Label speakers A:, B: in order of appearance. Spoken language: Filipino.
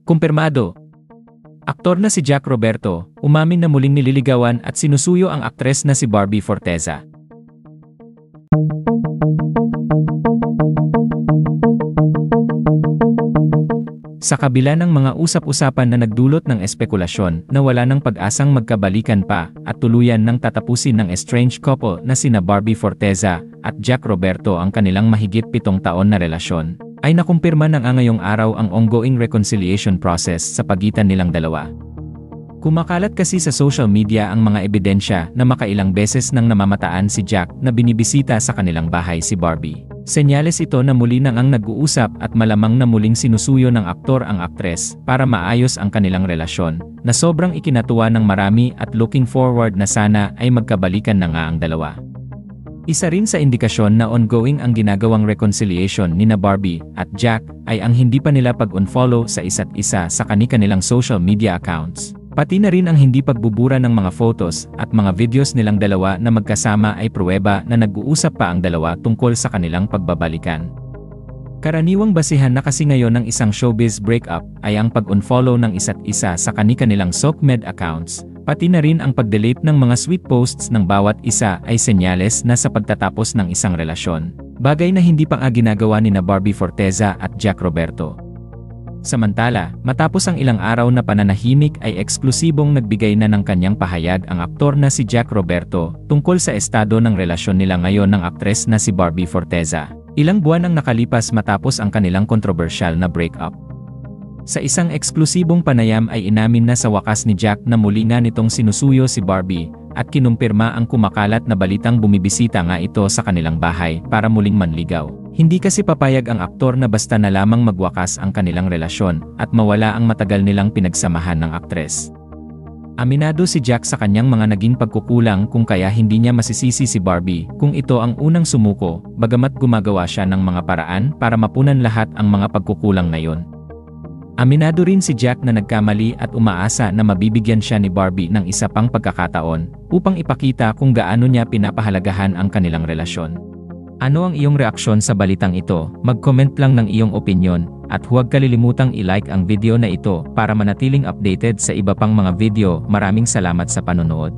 A: Kumpirmado. Aktor na si Jack Roberto, umamin na muling nililigawan at sinusuyo ang aktres na si Barbie Forteza. Sa kabila ng mga usap-usapan na nagdulot ng espekulasyon na wala ng pag-asang magkabalikan pa at tuluyan ng tatapusin ng estranged couple na sina Barbie Forteza at Jack Roberto ang kanilang mahigit 7 taon na relasyon, ay nakumpirma ng ngayong araw ang ongoing reconciliation process sa pagitan nilang dalawa. Kumakalat kasi sa social media ang mga ebidensya na makailang beses nang namamataan si Jack na binibisita sa kanilang bahay si Barbie. Senyales ito na muli nang ang nag-uusap at malamang na muling sinusuyo ng aktor ang aktres para maayos ang kanilang relasyon, na sobrang ikinatuwa ng marami at looking forward na sana ay magkabalikan na nga ang dalawa. Isa rin sa indikasyon na ongoing ang ginagawang reconciliation nina Barbie at Jack ay ang hindi pa nila pag-unfollow sa isa't isa sa kani-kanilang social media accounts. Pati na rin ang hindi pagbubura ng mga photos at mga videos nilang dalawa na magkasama ay pruweba na nag-uusap pa ang dalawa tungkol sa kanilang pagbabalikan. Karaniwang basihan na kasi ngayon ng isang showbiz breakup ay ang pag-unfollow ng isa't isa sa kani-kanilang SOCMED accounts. Pati na rin ang pag-delete ng mga sweet posts ng bawat isa ay senyales na sa pagtatapos ng isang relasyon. Bagay na hindi pa ginagawa ni Barbie Forteza at Jack Roberto. Samantala, matapos ang ilang araw na pananahimik ay eksklusibong nagbigay na ng kanyang pahayag ang aktor na si Jack Roberto tungkol sa estado ng relasyon nila ngayon ng aktres na si Barbie Forteza. Ilang buwan ang nakalipas matapos ang kanilang kontrobersyal na breakup. Sa isang eksklusibong panayam ay inamin na sa wakas ni Jack na muli nga nitong sinusuyo si Barbie at kinumpirma ang kumakalat na balitang bumibisita nga ito sa kanilang bahay para muling manligaw. Hindi kasi papayag ang aktor na basta na lamang magwakas ang kanilang relasyon at mawala ang matagal nilang pinagsamahan ng aktres. Aminado si Jack sa kanyang mga naging pagkukulang kung kaya hindi niya masisisi si Barbie kung ito ang unang sumuko, bagamat gumagawa siya ng mga paraan para mapunan lahat ang mga pagkukulang na yon. Aminado rin si Jack na nagkamali at umaasa na mabibigyan siya ni Barbie ng isa pang pagkakataon upang ipakita kung gaano niya pinapahalagahan ang kanilang relasyon. Ano ang iyong reaksyon sa balitang ito? Mag-comment lang ng iyong opinyon at huwag kalilimutang i-like ang video na ito para manatiling updated sa iba pang mga video. Maraming salamat sa panonood.